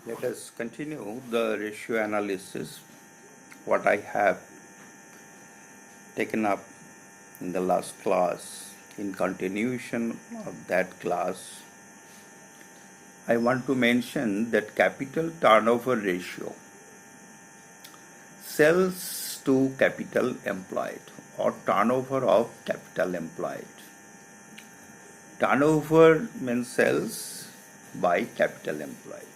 Let us continue the ratio analysis, what I have taken up in the last class. In continuation of that class, I want to mention that capital turnover ratio, sales to capital employed or turnover of capital employed. Turnover means sales by capital employed.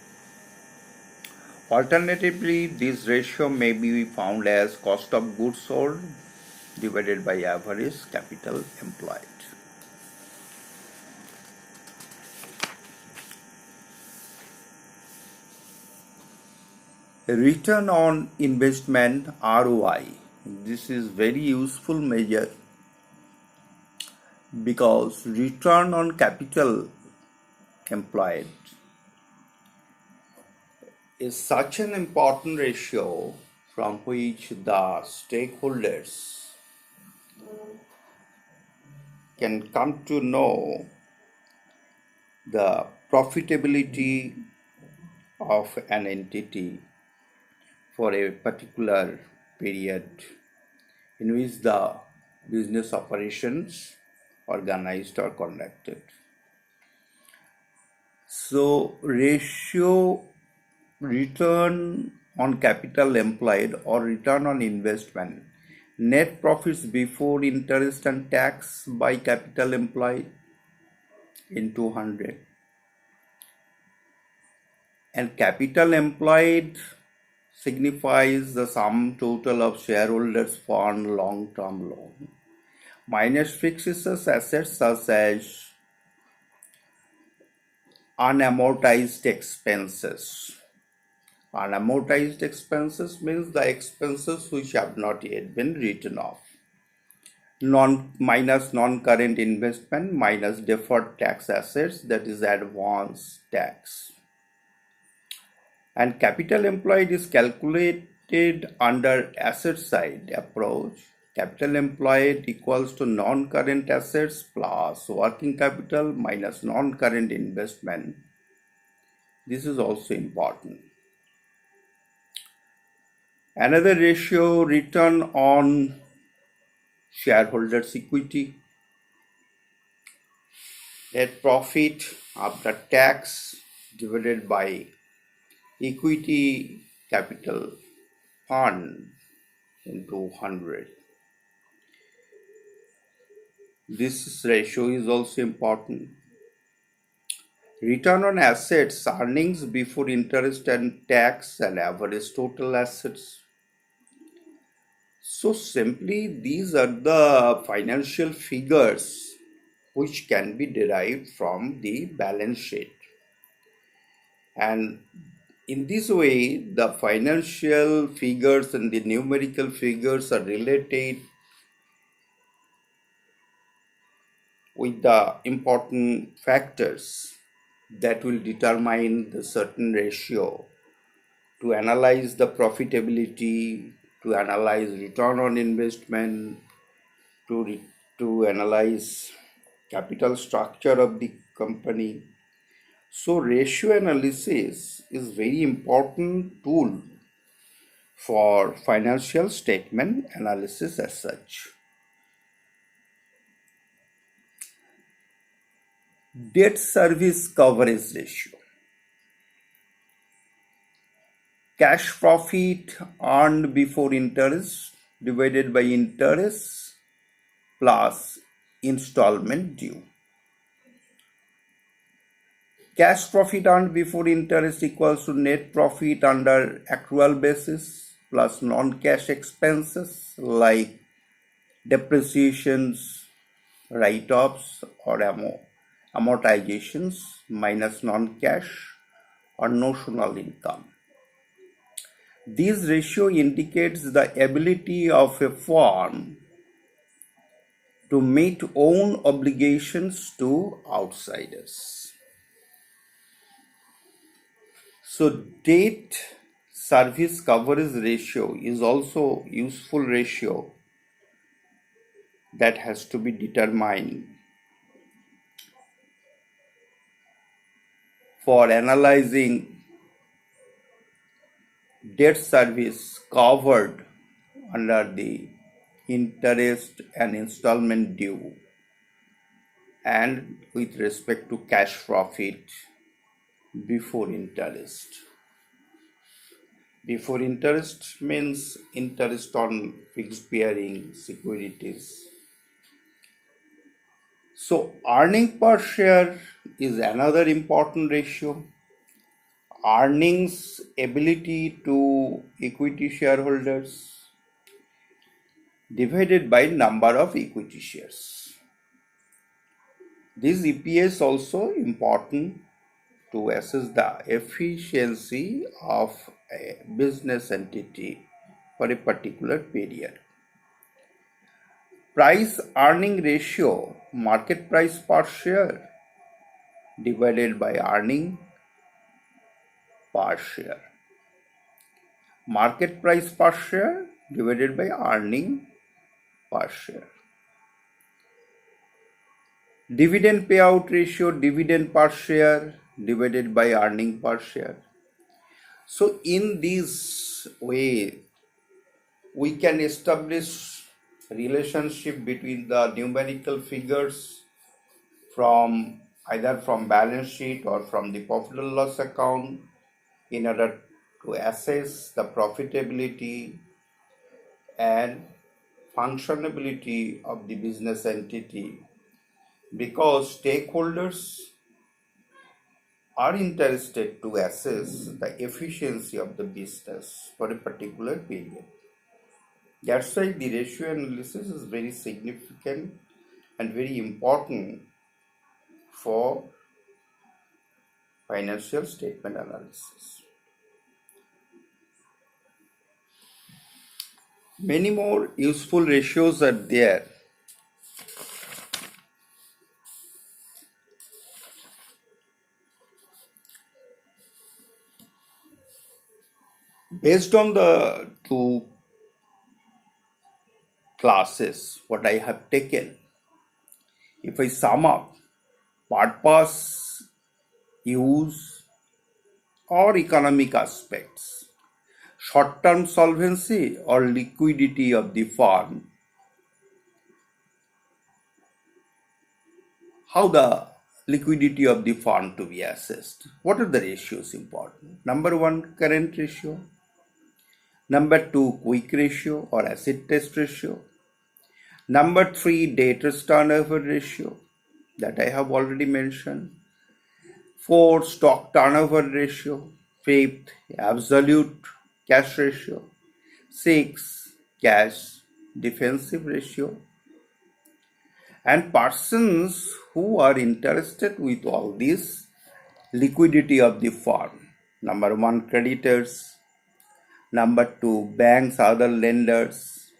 Alternatively, this ratio may be found as cost of goods sold divided by average capital employed. Return on investment ROI. This is very useful measure because return on capital employed is such an important ratio from which the stakeholders can come to know the profitability of an entity for a particular period in which the business operations organized or conducted. So ratio return on capital employed or return on investment, net profits before interest and tax by capital employed into 100, and capital employed signifies the sum total of shareholders fund long-term loan minus fixed assets such as unamortized expenses. Unamortized expenses means the expenses which have not yet been written off. Minus non-current investment minus deferred tax assets, that is advance tax. And capital employed is calculated under asset side approach. Capital employed equals to non-current assets plus working capital minus non-current investment. This is also important. Another ratio, return on shareholders' equity. Net profit after tax divided by equity capital fund into 100. This ratio is also important. Return on assets, earnings before interest and tax, and average total assets. So simply these are the financial figures which can be derived from the balance sheet. And in this way, the financial figures and the numerical figures are related with the important factors that will determine the certain ratio to analyze the profitability, to analyze return on investment, to analyze capital structure of the company. So ratio analysis is very important tool for financial statement analysis as such. Debt service coverage ratio. Cash profit earned before interest divided by interest plus installment due. Cash profit earned before interest equals to net profit under accrual basis plus non-cash expenses like depreciations, write-offs or amortizations minus non-cash or notional income. This ratio indicates the ability of a firm to meet own obligations to outsiders. So debt service coverage ratio is also useful ratio that has to be determined for analyzing debt service covered under the interest and installment due, and with respect to cash profit before interest. Before interest means interest on fixed bearing securities. So earning per share is another important ratio. Earnings ability to equity shareholders divided by number of equity shares. This EPS also important to assess the efficiency of a business entity for a particular period. Price earning ratio, market price per share divided by earning per share. Market price per share divided by earning per share. Dividend payout ratio, dividend per share divided by earning per share. So in this way, we can establish relationship between the numerical figures from either from balance sheet or from the profit and loss account in order to assess the profitability and functionability of the business entity, because stakeholders are interested to assess the efficiency of the business for a particular period. That's why the ratio analysis is very significant and very important for financial statement analysis. Many more useful ratios are there. Based on the two classes what I have taken, if I sum up purpose, use, or economic aspects, short-term solvency or liquidity of the firm, how the liquidity of the firm to be assessed. What are the ratios important? Number one, current ratio. Number two, quick ratio or acid test ratio. Number three, debtors turnover ratio that I have already mentioned. Four, stock turnover ratio. Fifth, absolute cash ratio. Six, cash defensive ratio. And persons who are interested with all this, liquidity of the firm. Number one, creditors. Number two, banks, other lenders.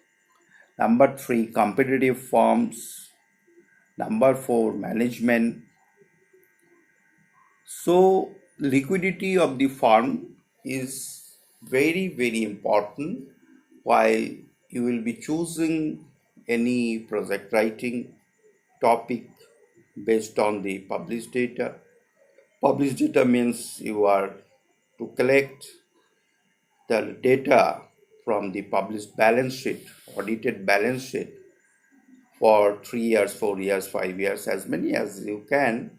Number three, competitive firms. Number four, management. So, liquidity of the firm is very, very important while you will be choosing any project writing topic based on the published data. Published data means you are to collect the data from the published balance sheet, audited balance sheet for 3 years, 4 years, 5 years, as many as you can.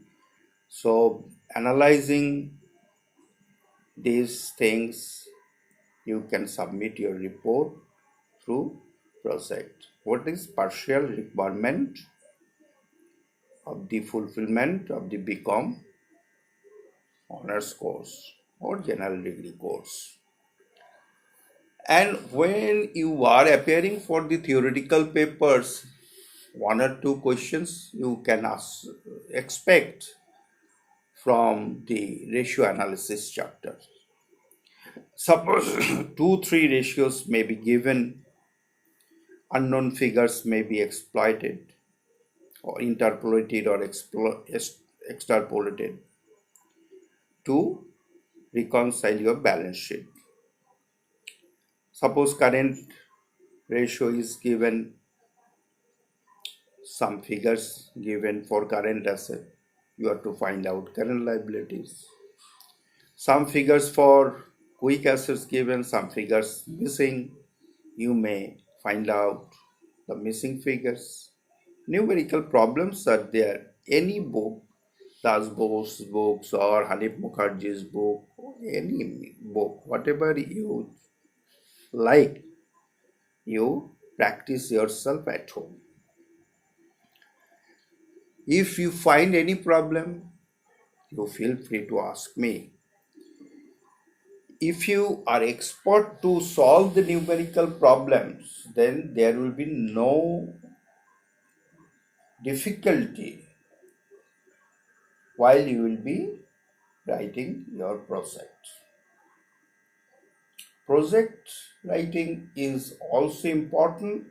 So analyzing these things, you can submit your report through project. What is partial requirement of the fulfillment of the BCom honors course or general degree course? And when you are appearing for the theoretical papers, one or two questions you can expect from the ratio analysis chapter. Suppose 2-3 ratios may be given, unknown figures may be exploited or interpolated or extrapolated to reconcile your balance sheet. Suppose current ratio is given, some figures given for current asset, you have to find out current liabilities. Some figures for quick assets given, some figures missing. You may find out the missing figures. Numerical problems are there. Any book, Das Bose's books or Hanif Mukherjee's book, any book, whatever you like, you practice yourself at home. If you find any problem, you feel free to ask me. If you are expert to solve the numerical problems, then there will be no difficulty while you will be writing your project. Project writing is also important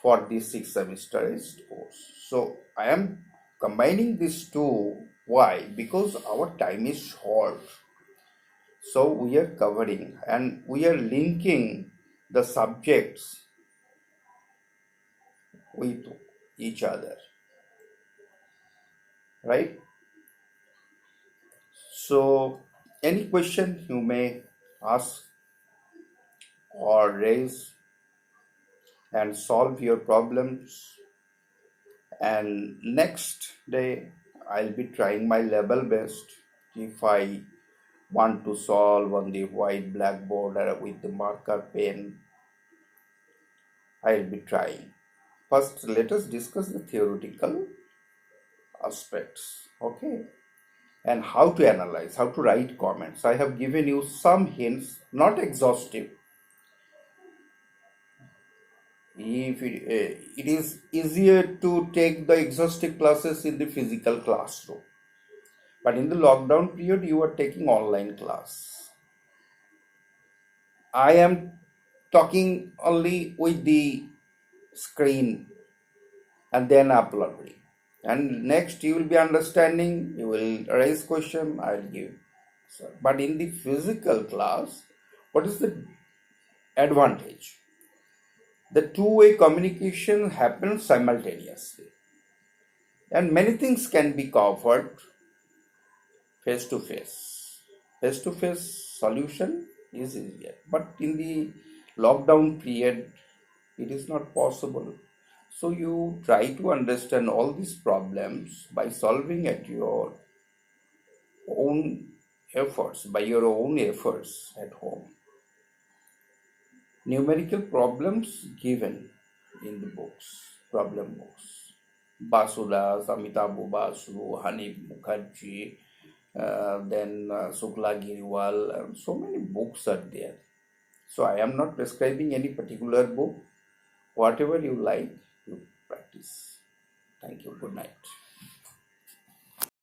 for this 6 semester course. So I am combining these two. Why? Because our time is short. So we are covering and we are linking the subjects with each other, right? So any question you may ask or raise and solve your problems, and next day I'll be trying my level best. If I want to solve on the white blackboard or with the marker pen, I'll be trying. First, let us discuss the theoretical aspects, okay, and how to analyze, how to write comments. I have given you some hints, not exhaustive. If it is easier to take the exhaustive classes in the physical classroom, but in the lockdown period you are taking online class. I am talking only with the screen and then uploading, and next you will be understanding, you will raise question, I will give. But in the physical class, what is the advantage? The two-way communication happens simultaneously, and many things can be covered face to face. Face to face solution is easier, but in the lockdown period, it is not possible. So you try to understand all these problems by solving at your own efforts, by your own efforts at home. Numerical problems given in the books, problem books. Basudas, Amitabh Basu, Hanif Mukherjee, then Sukla Giriwal, so many books are there. So I am not prescribing any particular book. Whatever you like, you practice. Thank you. Good night.